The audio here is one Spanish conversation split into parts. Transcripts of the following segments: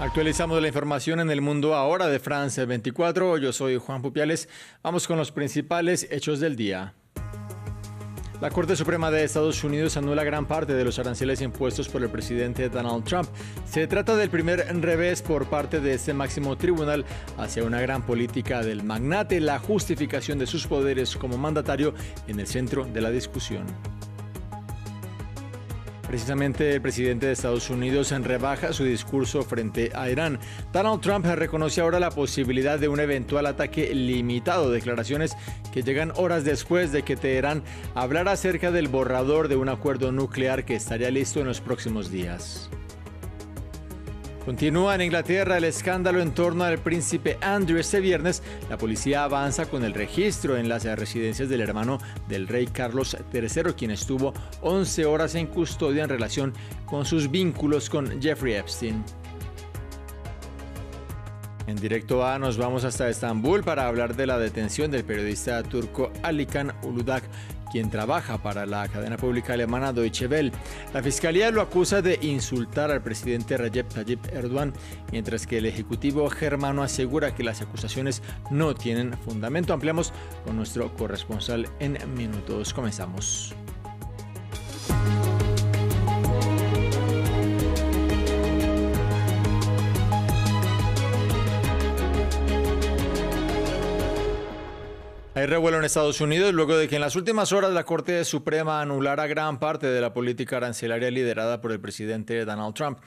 Actualizamos la información en el mundo ahora de France 24. Yo soy Juan Pupiales. Vamos con los principales hechos del día. La Corte Suprema de Estados Unidos anula gran parte de los aranceles impuestos por el presidente Donald Trump. Se trata del primer revés por parte de este máximo tribunal hacia una gran política del magnate, la justificación de sus poderes como mandatario en el centro de la discusión. Precisamente el presidente de Estados Unidos rebaja su discurso frente a Irán. Donald Trump reconoce ahora la posibilidad de un eventual ataque limitado, declaraciones que llegan horas después de que Teherán hablara acerca del borrador de un acuerdo nuclear que estaría listo en los próximos días. Continúa en Inglaterra el escándalo en torno al príncipe Andrew. Este viernes, la policía avanza con el registro en las residencias del hermano del rey Carlos III, quien estuvo 11 horas en custodia en relación con sus vínculos con Jeffrey Epstein. En Directo A nos vamos hasta Estambul para hablar de la detención del periodista turco Alikan Uludağ, quien trabaja para la cadena pública alemana Deutsche Welle. La fiscalía lo acusa de insultar al presidente Recep Tayyip Erdogan, mientras que el ejecutivo germano asegura que las acusaciones no tienen fundamento. Ampliamos con nuestro corresponsal en minutos. Comenzamos. Hay revuelo en Estados Unidos luego de que en las últimas horas la Corte Suprema anulara gran parte de la política arancelaria liderada por el presidente Donald Trump.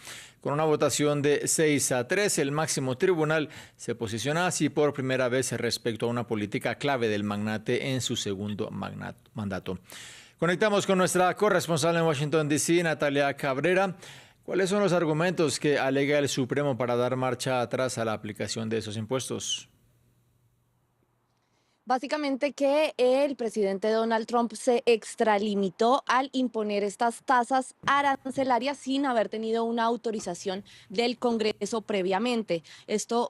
Con una votación de 6-3, el máximo tribunal se posiciona así por primera vez respecto a una política clave del magnate en su segundo mandato. Conectamos con nuestra corresponsal en Washington, D.C., Natalia Cabrera. ¿Cuáles son los argumentos que alega el Supremo para dar marcha atrás a la aplicación de esos impuestos? Básicamente que el presidente Donald Trump se extralimitó al imponer estas tasas arancelarias sin haber tenido una autorización del Congreso previamente. Esta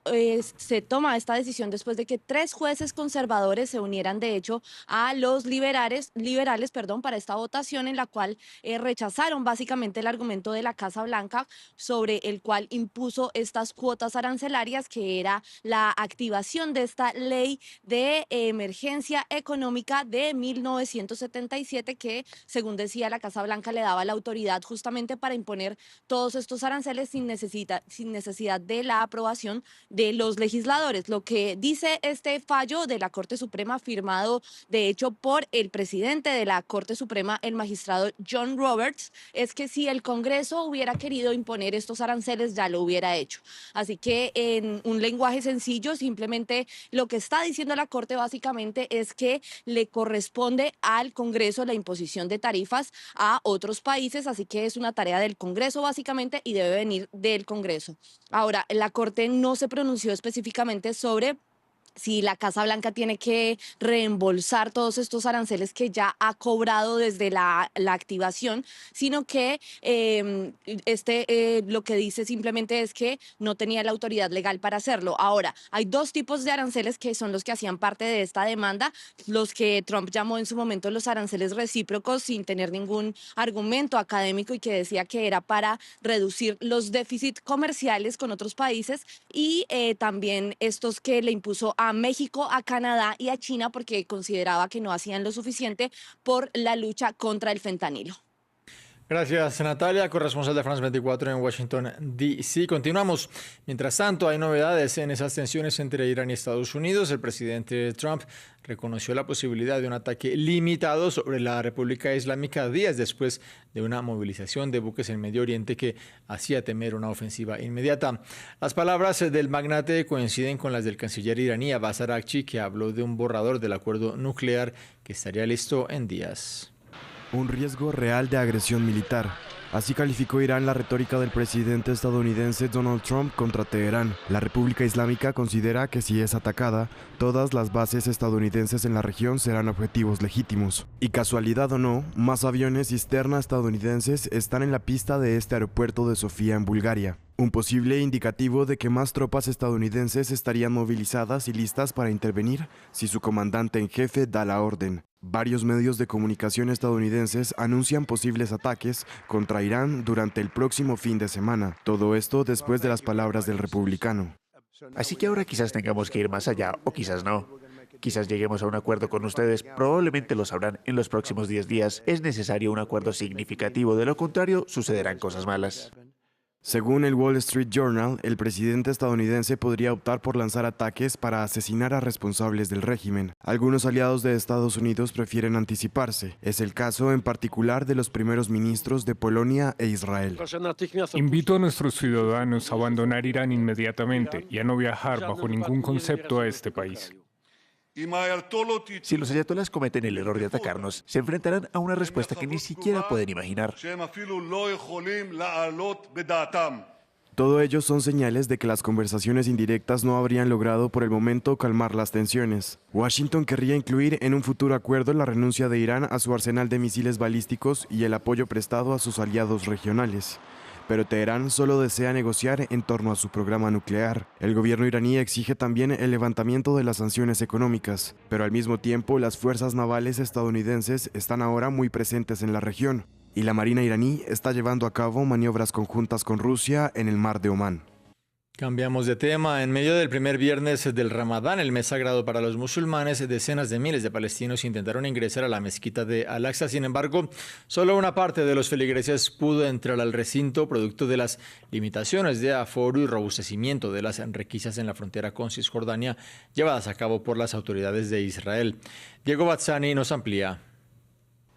decisión después de que 3 jueces conservadores se unieran de hecho a los liberales, para esta votación en la cual rechazaron básicamente el argumento de la Casa Blanca sobre el cual impuso estas cuotas arancelarias, que era la activación de esta ley de emergencia económica de 1977, que según decía la Casa Blanca le daba la autoridad justamente para imponer todos estos aranceles sin necesidad de la aprobación de los legisladores. Lo que dice este fallo de la Corte Suprema, firmado de hecho por el presidente de la Corte Suprema, el magistrado John Roberts, es que si el Congreso hubiera querido imponer estos aranceles ya lo hubiera hecho. Así que en un lenguaje sencillo, simplemente lo que está diciendo la Corte básicamente es que le corresponde al Congreso la imposición de tarifas a otros países, así que es una tarea del Congreso básicamente y debe venir del Congreso. Ahora, la Corte no se pronunció específicamente sobre si la Casa Blanca tiene que reembolsar todos estos aranceles que ya ha cobrado desde la activación, sino que lo que dice simplemente es que no tenía la autoridad legal para hacerlo. Ahora, hay 2 tipos de aranceles que son los que hacían parte de esta demanda, los que Trump llamó en su momento los aranceles recíprocos, sin tener ningún argumento académico, y que decía que era para reducir los déficits comerciales con otros países, y también estos que le impuso a México, a Canadá y a China porque consideraba que no hacían lo suficiente por la lucha contra el fentanilo. Gracias, Natalia, corresponsal de France 24 en Washington, D.C. Continuamos. Mientras tanto, hay novedades en esas tensiones entre Irán y Estados Unidos. El presidente Trump reconoció la posibilidad de un ataque limitado sobre la República Islámica días después de una movilización de buques en Medio Oriente que hacía temer una ofensiva inmediata. Las palabras del magnate coinciden con las del canciller iraní Abbas Araghchi, que habló de un borrador del acuerdo nuclear que estaría listo en días. Un riesgo real de agresión militar. Así calificó Irán la retórica del presidente estadounidense Donald Trump contra Teherán. La República Islámica considera que si es atacada, todas las bases estadounidenses en la región serán objetivos legítimos. Y casualidad o no, más aviones cisterna estadounidenses están en la pista de este aeropuerto de Sofía en Bulgaria. Un posible indicativo de que más tropas estadounidenses estarían movilizadas y listas para intervenir si su comandante en jefe da la orden. Varios medios de comunicación estadounidenses anuncian posibles ataques contra Irán durante el próximo fin de semana. Todo esto después de las palabras del republicano. Así que ahora quizás tengamos que ir más allá o quizás no. Quizás lleguemos a un acuerdo con ustedes, probablemente lo sabrán en los próximos 10 días. Es necesario un acuerdo significativo, de lo contrario sucederán cosas malas. Según el Wall Street Journal, el presidente estadounidense podría optar por lanzar ataques para asesinar a responsables del régimen. Algunos aliados de Estados Unidos prefieren anticiparse. Es el caso en particular de los primeros ministros de Polonia e Israel. Invito a nuestros ciudadanos a abandonar Irán inmediatamente y a no viajar bajo ningún concepto a este país. Si los ayatolás cometen el error de atacarnos, se enfrentarán a una respuesta que ni siquiera pueden imaginar. Todo ello son señales de que las conversaciones indirectas no habrían logrado por el momento calmar las tensiones. Washington querría incluir en un futuro acuerdo la renuncia de Irán a su arsenal de misiles balísticos y el apoyo prestado a sus aliados regionales. Pero Teherán solo desea negociar en torno a su programa nuclear. El gobierno iraní exige también el levantamiento de las sanciones económicas, pero al mismo tiempo las fuerzas navales estadounidenses están ahora muy presentes en la región, y la Marina iraní está llevando a cabo maniobras conjuntas con Rusia en el Mar de Omán. Cambiamos de tema. En medio del primer viernes del Ramadán, el mes sagrado para los musulmanes, decenas de miles de palestinos intentaron ingresar a la mezquita de Al-Aqsa. Sin embargo, solo una parte de los feligreses pudo entrar al recinto, producto de las limitaciones de aforo y robustecimiento de las requisas en la frontera con Cisjordania, llevadas a cabo por las autoridades de Israel. Diego Bazzani nos amplía.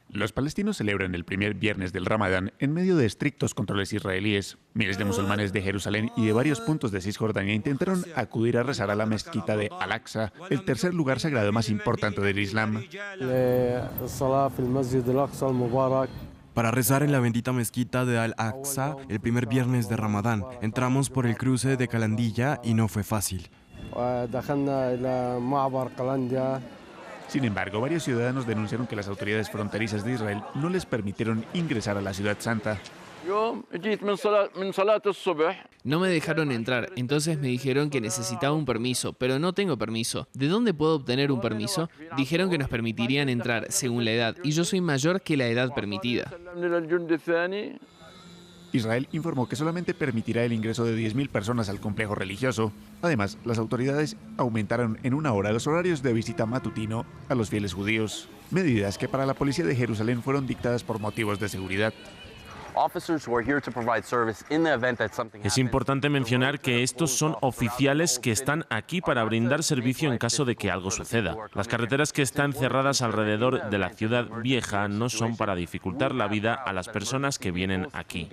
Los palestinos celebran el primer viernes del Ramadán en medio de estrictos controles israelíes. Miles de musulmanes de Jerusalén y de varios puntos de Cisjordania intentaron acudir a rezar a la mezquita de Al-Aqsa, el tercer lugar sagrado más importante del Islam. Para rezar en la bendita mezquita de Al-Aqsa el primer viernes de Ramadán, entramos por el cruce de Calandilla y no fue fácil. Sin embargo, varios ciudadanos denunciaron que las autoridades fronterizas de Israel no les permitieron ingresar a la ciudad santa. No me dejaron entrar, entonces me dijeron que necesitaba un permiso, pero no tengo permiso. ¿De dónde puedo obtener un permiso? Dijeron que nos permitirían entrar según la edad, y yo soy mayor que la edad permitida. Israel informó que solamente permitirá el ingreso de 10.000 personas al complejo religioso. Además, las autoridades aumentaron en una hora los horarios de visita matutino a los fieles judíos, medidas que para la policía de Jerusalén fueron dictadas por motivos de seguridad. Es importante mencionar que estos son oficiales que están aquí para brindar servicio en caso de que algo suceda. Las carreteras que están cerradas alrededor de la ciudad vieja no son para dificultar la vida a las personas que vienen aquí.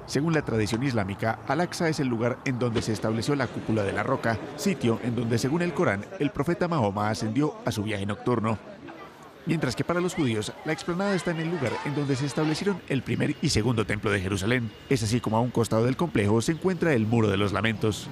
Según la tradición islámica, Al-Aqsa es el lugar en donde se estableció la cúpula de la roca, sitio en donde, según el Corán, el profeta Mahoma ascendió a su viaje nocturno. Mientras que para los judíos, la explanada está en el lugar en donde se establecieron el primer y segundo templo de Jerusalén. Es así como a un costado del complejo se encuentra el Muro de los Lamentos.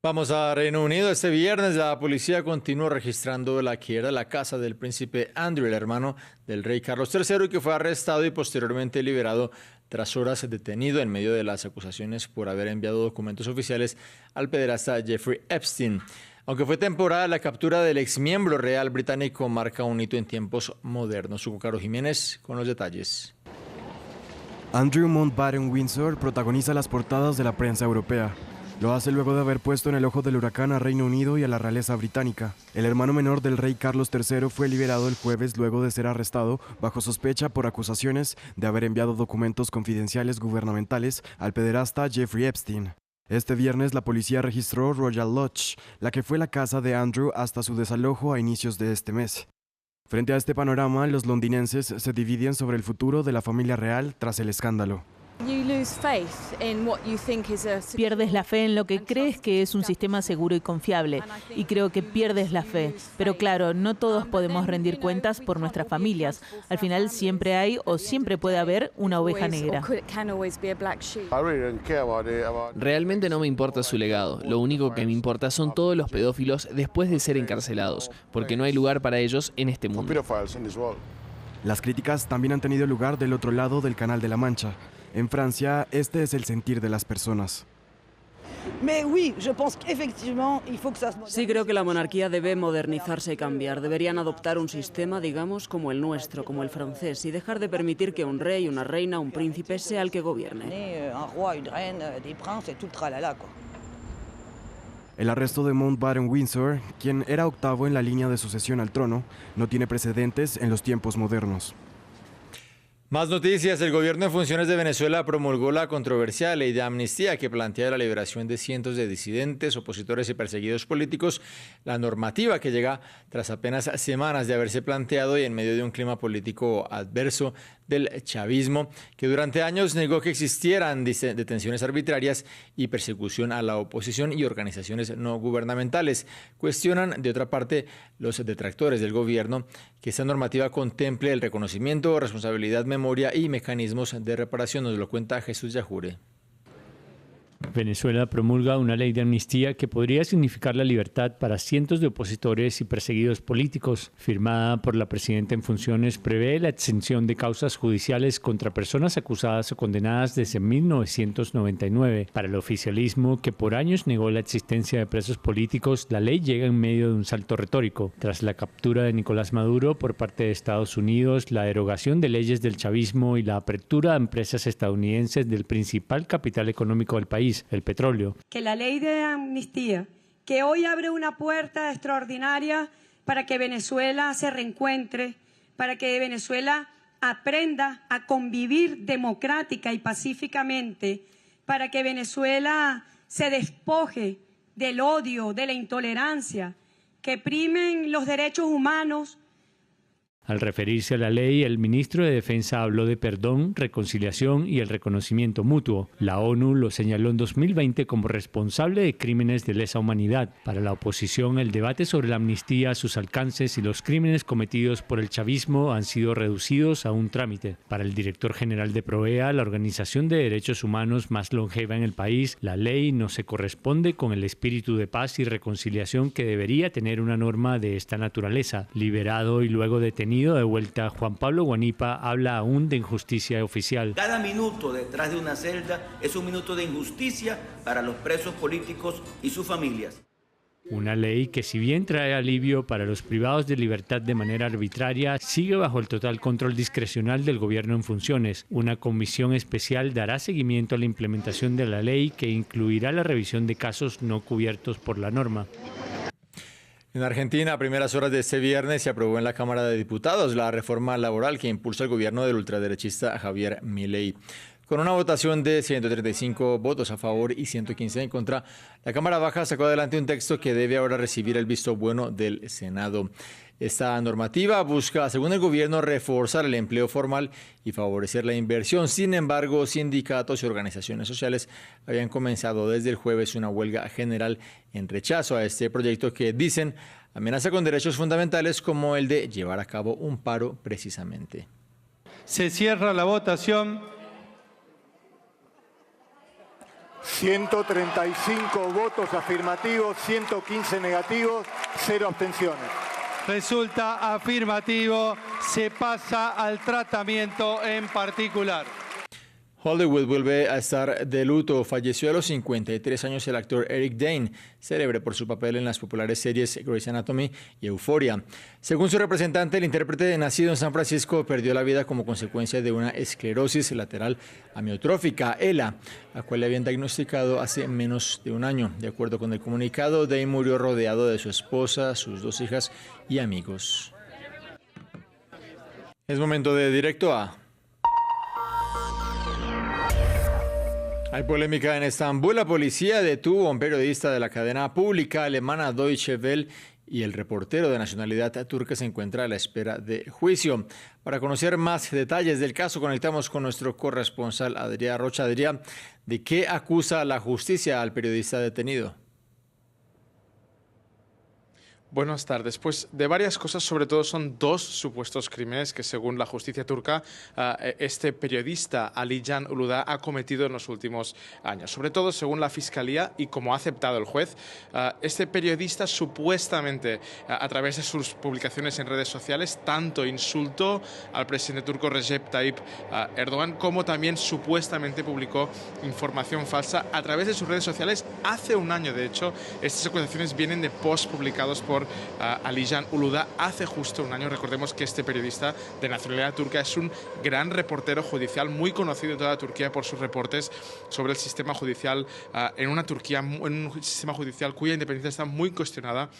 Vamos a Reino Unido. Este viernes la policía continuó registrando la que era la casa del príncipe Andrew, el hermano del rey Carlos III, que fue arrestado y posteriormente liberado tras horas detenido en medio de las acusaciones por haber enviado documentos oficiales al pederasta Jeffrey Epstein. Aunque fue temporal, la captura del exmiembro real británico marca un hito en tiempos modernos. Hugo Caro Jiménez con los detalles. Andrew Mountbatten-Windsor protagoniza las portadas de la prensa europea. Lo hace luego de haber puesto en el ojo del huracán a Reino Unido y a la realeza británica. El hermano menor del rey Carlos III fue liberado el jueves luego de ser arrestado bajo sospecha por acusaciones de haber enviado documentos confidenciales gubernamentales al pederasta Jeffrey Epstein. Este viernes la policía registró Royal Lodge, la que fue la casa de Andrew hasta su desalojo a inicios de este mes. Frente a este panorama, los londinenses se dividen sobre el futuro de la familia real tras el escándalo. Pierdes la fe en lo que crees que es un sistema seguro y confiable, y creo que pierdes la fe. Pero claro, no todos podemos rendir cuentas por nuestras familias. Al final siempre hay o siempre puede haber una oveja negra. Realmente no me importa su legado. Lo único que me importa son todos los pedófilos después de ser encarcelados, porque no hay lugar para ellos en este mundo. Las críticas también han tenido lugar del otro lado del Canal de la Mancha. En Francia, este es el sentir de las personas. Sí, creo que la monarquía debe modernizarse y cambiar. Deberían adoptar un sistema, digamos, como el nuestro, como el francés, y dejar de permitir que un rey, una reina, un príncipe sea el que gobierne. El arresto de Mountbatten-Windsor, quien era octavo en la línea de sucesión al trono, no tiene precedentes en los tiempos modernos. Más noticias. El gobierno en funciones de Venezuela promulgó la controversial ley de amnistía que plantea la liberación de cientos de disidentes, opositores y perseguidos políticos. La normativa que llega tras apenas semanas de haberse planteado y en medio de un clima político adverso del chavismo, que durante años negó que existieran detenciones arbitrarias y persecución a la oposición y organizaciones no gubernamentales. Cuestionan, de otra parte, los detractores del gobierno que esta normativa contemple el reconocimiento, responsabilidad, memoria y mecanismos de reparación. Nos lo cuenta Jesús Yajure. Venezuela promulga una ley de amnistía que podría significar la libertad para cientos de opositores y perseguidos políticos. Firmada por la presidenta en funciones, prevé la exención de causas judiciales contra personas acusadas o condenadas desde 1999. Para el oficialismo, que por años negó la existencia de presos políticos, la ley llega en medio de un salto retórico. Tras la captura de Nicolás Maduro por parte de Estados Unidos, la derogación de leyes del chavismo y la apertura a empresas estadounidenses del principal capital económico del país, el petróleo. Que la ley de amnistía, que hoy abre una puerta extraordinaria para que Venezuela se reencuentre, para que Venezuela aprenda a convivir democrática y pacíficamente, para que Venezuela se despoje del odio, de la intolerancia, que primen los derechos humanos. Al referirse a la ley, el ministro de Defensa habló de perdón, reconciliación y el reconocimiento mutuo. La ONU lo señaló en 2020 como responsable de crímenes de lesa humanidad. Para la oposición, el debate sobre la amnistía, sus alcances y los crímenes cometidos por el chavismo han sido reducidos a un trámite. Para el director general de PROEA, la organización de derechos humanos más longeva en el país, la ley no se corresponde con el espíritu de paz y reconciliación que debería tener una norma de esta naturaleza. Liberado y luego detenido de vuelta, Juan Pablo Guanipa habla aún de injusticia oficial. Cada minuto detrás de una celda es un minuto de injusticia para los presos políticos y sus familias. Una ley que, si bien trae alivio para los privados de libertad de manera arbitraria, sigue bajo el total control discrecional del gobierno en funciones. Una comisión especial dará seguimiento a la implementación de la ley, que incluirá la revisión de casos no cubiertos por la norma. En Argentina, a primeras horas de este viernes, se aprobó en la Cámara de Diputados la reforma laboral que impulsa el gobierno del ultraderechista Javier Milei. Con una votación de 135 votos a favor y 115 en contra, la Cámara Baja sacó adelante un texto que debe ahora recibir el visto bueno del Senado. Esta normativa busca, según el gobierno, reforzar el empleo formal y favorecer la inversión. Sin embargo, sindicatos y organizaciones sociales habían comenzado desde el jueves una huelga general en rechazo a este proyecto que, dicen, amenaza con derechos fundamentales como el de llevar a cabo un paro precisamente. Se cierra la votación. 135 votos afirmativos, 115 negativos, 0 abstenciones. Resulta afirmativo, se pasa al tratamiento en particular. Hollywood vuelve a estar de luto. Falleció a los 53 años el actor Eric Dane, célebre por su papel en las populares series Grey's Anatomy y Euphoria. Según su representante, el intérprete nacido en San Francisco perdió la vida como consecuencia de una esclerosis lateral amiotrófica, ELA, la cual le habían diagnosticado hace menos de un año. De acuerdo con el comunicado, Dane murió rodeado de su esposa, sus 2 hijas y amigos. Es momento de Directo A. Hay polémica en Estambul. La policía detuvo a un periodista de la cadena pública alemana Deutsche Welle y el reportero de nacionalidad turca se encuentra a la espera de juicio. Para conocer más detalles del caso, conectamos con nuestro corresponsal Adrián Rocha. Adrián, ¿de qué acusa la justicia al periodista detenido? Buenas tardes. Pues de varias cosas, sobre todo son dos supuestos crímenes que según la justicia turca este periodista Ali Can Uludağ ha cometido en los últimos años. Sobre todo según la fiscalía y como ha aceptado el juez, este periodista supuestamente a través de sus publicaciones en redes sociales tanto insultó al presidente turco Recep Tayyip Erdogan como también supuestamente publicó información falsa a través de sus redes sociales hace un año. De hecho, estas acusaciones vienen de posts publicados por Ali Can Uludağ hace justo un año. Recordemos que este periodista de nacionalidad turca es un gran reportero judicial muy conocido en toda Turquía por sus reportes sobre el sistema judicial en un sistema judicial cuya independencia está muy cuestionada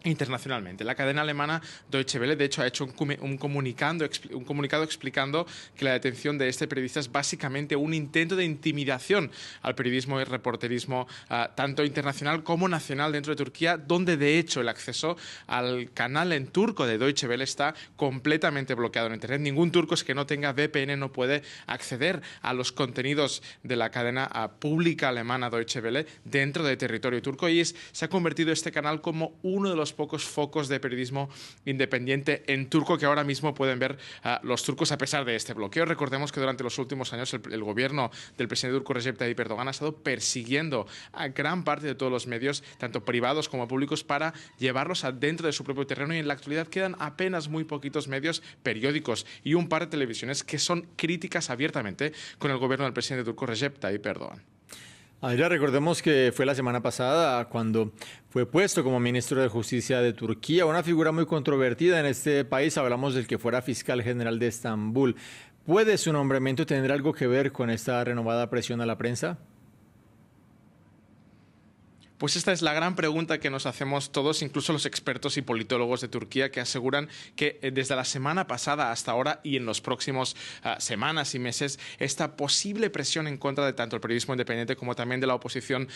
internacionalmente. La cadena alemana Deutsche Welle, de hecho, ha hecho un comunicado explicando que la detención de este periodista es básicamente un intento de intimidación al periodismo y reporterismo tanto internacional como nacional dentro de Turquía, donde de hecho el acceso al canal en turco de Deutsche Welle está completamente bloqueado en Internet. Ningún turco que no tenga VPN no puede acceder a los contenidos de la cadena pública alemana Deutsche Welle dentro de territorio turco, y se ha convertido este canal como uno de los pocos focos de periodismo independiente en turco que ahora mismo pueden ver los turcos a pesar de este bloqueo. Recordemos que durante los últimos años el gobierno del presidente turco Recep Tayyip Erdogan ha estado persiguiendo a gran parte de todos los medios, tanto privados como públicos, para llevarlos dentro de su propio terreno, y en la actualidad quedan apenas muy poquitos medios, periódicos y un par de televisiones que son críticas abiertamente con el gobierno del presidente turco Recep Tayyip Erdogan. Adrià, recordemos que fue la semana pasada cuando fue puesto como ministro de Justicia de Turquía, una figura muy controvertida en este país. Hablamos del que fuera fiscal general de Estambul. ¿Puede su nombramiento tener algo que ver con esta renovada presión a la prensa? Pues esta es la gran pregunta que nos hacemos todos, incluso los expertos y politólogos de Turquía, que aseguran que desde la semana pasada hasta ahora y en los próximos semanas y meses, esta posible presión en contra de tanto el periodismo independiente como también de la oposición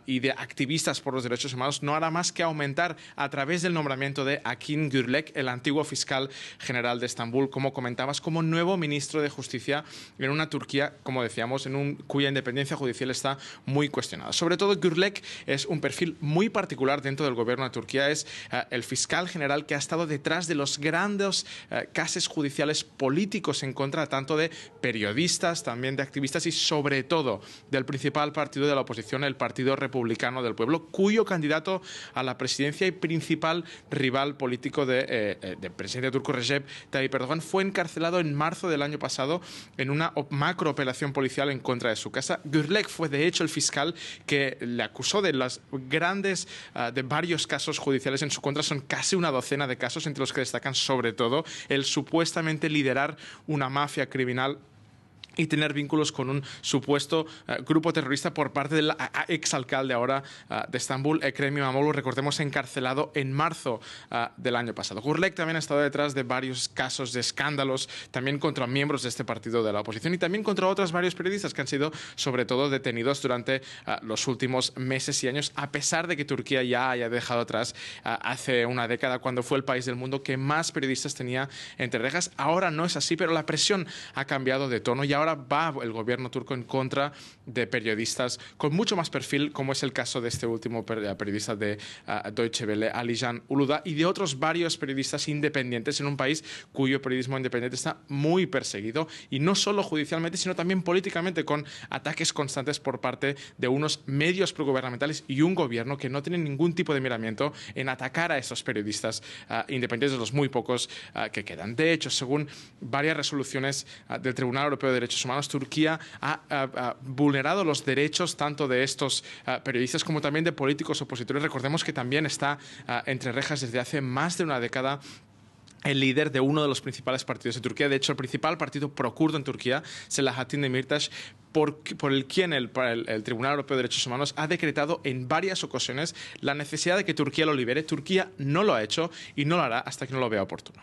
y de activistas por los derechos humanos no hará más que aumentar a través del nombramiento de Akin Gürlek, el antiguo fiscal general de Estambul, como comentabas, como nuevo ministro de Justicia en una Turquía, como decíamos, cuya independencia judicial está muy cuestionada. Sobre todo, Gürlek es un perfil muy particular dentro del gobierno de Turquía. Es el fiscal general que ha estado detrás de los grandes casos judiciales políticos en contra tanto de periodistas, también de activistas y sobre todo del principal partido de la oposición, el Partido Republicano del Pueblo, cuyo candidato a la presidencia y principal rival político del presidente turco Recep Tayyip Erdogan fue encarcelado en marzo del año pasado en una macrooperación policial en contra de su casa. Gürlek fue de hecho el fiscal que le acusó de las de varios casos judiciales en su contra. Son casi una docena de casos, entre los que destacan sobre todo el supuestamente liderar una mafia criminal y tener vínculos con un supuesto grupo terrorista por parte del exalcalde ahora de Estambul, Ekrem İmamoğlu, recordemos, encarcelado en marzo del año pasado. Gürlek también ha estado detrás de varios casos de escándalos, también contra miembros de este partido de la oposición y también contra otros varios periodistas que han sido sobre todo detenidos durante los últimos meses y años, a pesar de que Turquía ya haya dejado atrás hace una década cuando fue el país del mundo que más periodistas tenía entre rejas. Ahora no es así, pero la presión ha cambiado de tono y ahora va el gobierno turco en contra de periodistas con mucho más perfil, como es el caso de este último periodista de Deutsche Welle, Ali Can Uludağ, y de otros varios periodistas independientes en un país cuyo periodismo independiente está muy perseguido, y no solo judicialmente, sino también políticamente, con ataques constantes por parte de unos medios progubernamentales y un gobierno que no tiene ningún tipo de miramiento en atacar a estos periodistas independientes, de los muy pocos que quedan. De hecho, según varias resoluciones del Tribunal Europeo de Derechos Humanos, Turquía ha vulnerado los derechos tanto de estos periodistas como también de políticos opositores. Recordemos que también está entre rejas desde hace más de una década el líder de uno de los principales partidos de Turquía. De hecho, el principal partido prokurdo en Turquía, Selahattin Demirtas, por el quien el Tribunal Europeo de Derechos Humanos ha decretado en varias ocasiones la necesidad de que Turquía lo libere. Turquía no lo ha hecho y no lo hará hasta que no lo vea oportuno.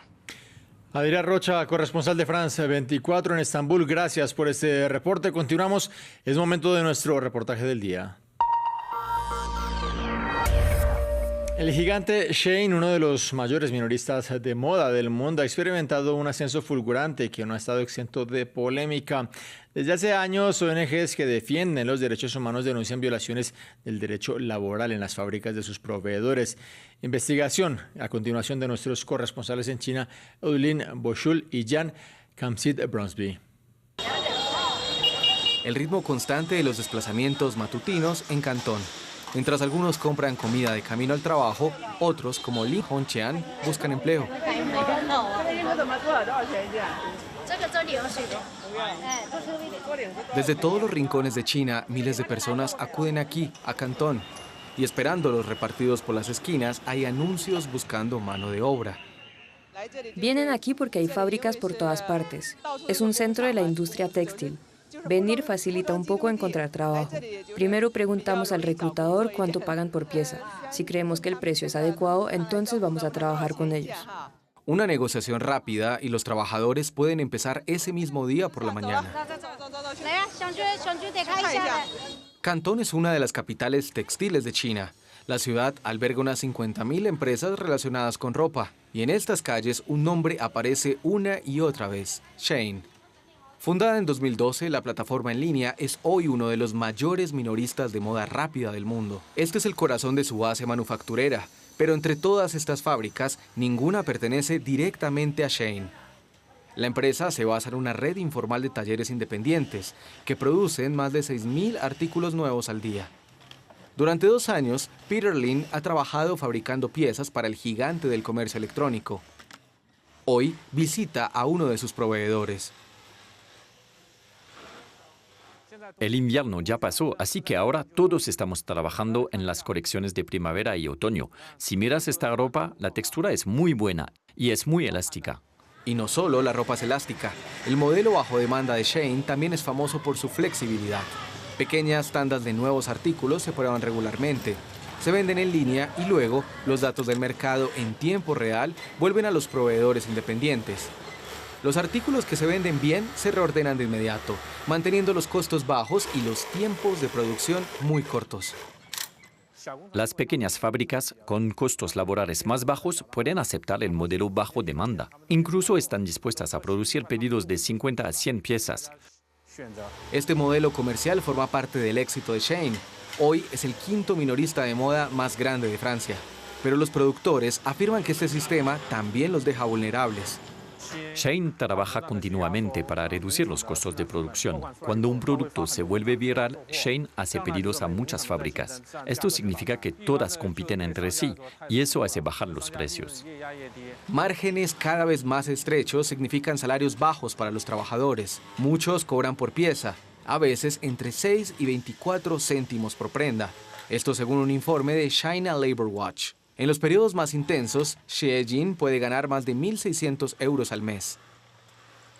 Adrià Rocha, corresponsal de France 24 en Estambul, gracias por este reporte. Continuamos, es momento de nuestro reportaje del día. El gigante Shein, uno de los mayores minoristas de moda del mundo, ha experimentado un ascenso fulgurante que no ha estado exento de polémica. Desde hace años, ONGs que defienden los derechos humanos denuncian violaciones del derecho laboral en las fábricas de sus proveedores. Investigación a continuación de nuestros corresponsales en China, Eudlin Boshul y Jan Kamsit-Bronsby. El ritmo constante de los desplazamientos matutinos en Cantón. Mientras algunos compran comida de camino al trabajo, otros, como Li Hongqian, buscan empleo. Desde todos los rincones de China, miles de personas acuden aquí, a Cantón. Y esperando los repartidos por las esquinas, hay anuncios buscando mano de obra. Vienen aquí porque hay fábricas por todas partes. Es un centro de la industria textil. Venir facilita un poco encontrar trabajo. Primero preguntamos al reclutador cuánto pagan por pieza. Si creemos que el precio es adecuado, entonces vamos a trabajar con ellos. Una negociación rápida y los trabajadores pueden empezar ese mismo día por la mañana. Cantón es una de las capitales textiles de China. La ciudad alberga unas 50.000 empresas relacionadas con ropa. Y en estas calles un nombre aparece una y otra vez: Shein. Fundada en 2012, la plataforma en línea es hoy uno de los mayores minoristas de moda rápida del mundo. Este es el corazón de su base manufacturera, pero entre todas estas fábricas, ninguna pertenece directamente a Shein. La empresa se basa en una red informal de talleres independientes, que producen más de 6.000 artículos nuevos al día. Durante 2 años, Peter Lin ha trabajado fabricando piezas para el gigante del comercio electrónico. Hoy visita a uno de sus proveedores. El invierno ya pasó, así que ahora todos estamos trabajando en las colecciones de primavera y otoño. Si miras esta ropa, la textura es muy buena y es muy elástica. Y no solo la ropa es elástica. El modelo bajo demanda de Shein también es famoso por su flexibilidad. Pequeñas tandas de nuevos artículos se prueban regularmente. Se venden en línea y luego los datos del mercado en tiempo real vuelven a los proveedores independientes. Los artículos que se venden bien se reordenan de inmediato, manteniendo los costos bajos y los tiempos de producción muy cortos. Las pequeñas fábricas con costos laborales más bajos pueden aceptar el modelo bajo demanda. Incluso están dispuestas a producir pedidos de 50 a 100 piezas. Este modelo comercial forma parte del éxito de Shein. Hoy es el 5º minorista de moda más grande de Francia. Pero los productores afirman que este sistema también los deja vulnerables. Shein trabaja continuamente para reducir los costos de producción. Cuando un producto se vuelve viral, Shein hace pedidos a muchas fábricas. Esto significa que todas compiten entre sí y eso hace bajar los precios. Márgenes cada vez más estrechos significan salarios bajos para los trabajadores. Muchos cobran por pieza, a veces entre 6 y 24 céntimos por prenda. Esto según un informe de China Labor Watch. En los periodos más intensos, Xie Jin puede ganar más de 1.600 euros al mes.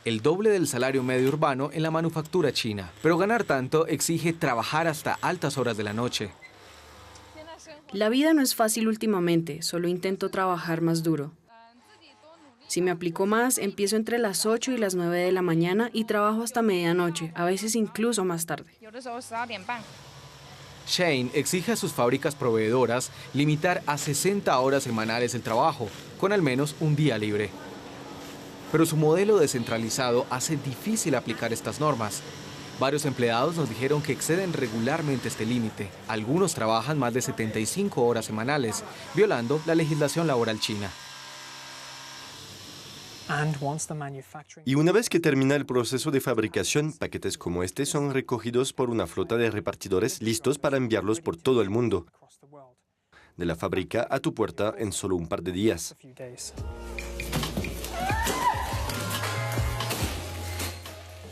El doble del salario medio urbano en la manufactura china. Pero ganar tanto exige trabajar hasta altas horas de la noche. La vida no es fácil últimamente, solo intento trabajar más duro. Si me aplico más, empiezo entre las 8 y las 9 de la mañana y trabajo hasta medianoche, a veces incluso más tarde. Shein exige a sus fábricas proveedoras limitar a 60 horas semanales el trabajo, con al menos un día libre. Pero su modelo descentralizado hace difícil aplicar estas normas. Varios empleados nos dijeron que exceden regularmente este límite. Algunos trabajan más de 75 horas semanales, violando la legislación laboral china. Y una vez que termina el proceso de fabricación, paquetes como este son recogidos por una flota de repartidores listos para enviarlos por todo el mundo. De la fábrica a tu puerta en solo un par de días.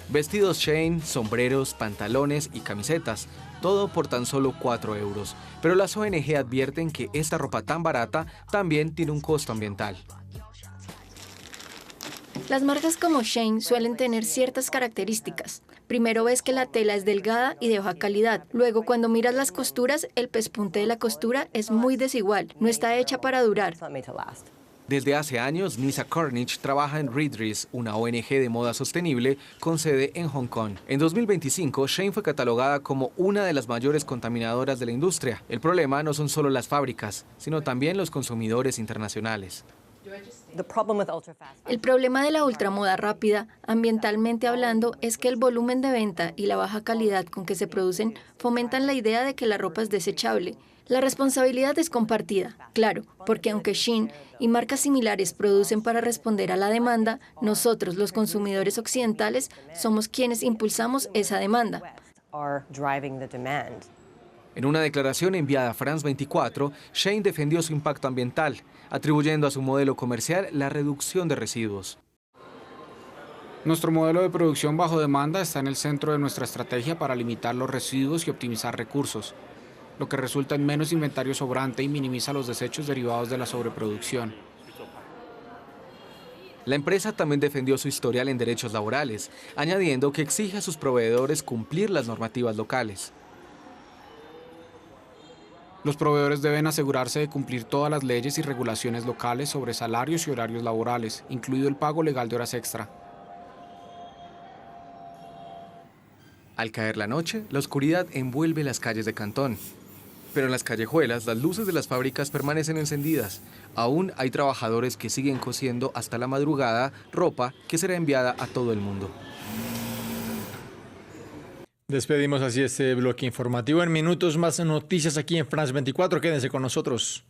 Vestidos Shein, sombreros, pantalones y camisetas, todo por tan solo 4 euros. Pero las ONG advierten que esta ropa tan barata también tiene un costo ambiental. Las marcas como Shein suelen tener ciertas características. Primero ves que la tela es delgada y de baja calidad. Luego, cuando miras las costuras, el pespunte de la costura es muy desigual. No está hecha para durar. Desde hace años, Nisa Cornish trabaja en Redress, una ONG de moda sostenible con sede en Hong Kong. En 2025, Shein fue catalogada como una de las mayores contaminadoras de la industria. El problema no son solo las fábricas, sino también los consumidores internacionales. El problema de la ultramoda rápida, ambientalmente hablando, es que el volumen de venta y la baja calidad con que se producen fomentan la idea de que la ropa es desechable. La responsabilidad es compartida, claro, porque aunque Shein y marcas similares producen para responder a la demanda, nosotros, los consumidores occidentales, somos quienes impulsamos esa demanda. En una declaración enviada a France 24, Shein defendió su impacto ambiental, atribuyendo a su modelo comercial la reducción de residuos. Nuestro modelo de producción bajo demanda está en el centro de nuestra estrategia para limitar los residuos y optimizar recursos, lo que resulta en menos inventario sobrante y minimiza los desechos derivados de la sobreproducción. La empresa también defendió su historial en derechos laborales, añadiendo que exige a sus proveedores cumplir las normativas locales. Los proveedores deben asegurarse de cumplir todas las leyes y regulaciones locales sobre salarios y horarios laborales, incluido el pago legal de horas extra. Al caer la noche, la oscuridad envuelve las calles de Cantón. Pero en las callejuelas, las luces de las fábricas permanecen encendidas. Aún hay trabajadores que siguen cosiendo hasta la madrugada ropa que será enviada a todo el mundo. Despedimos así este bloque informativo. En minutos más noticias aquí en France 24. Quédense con nosotros.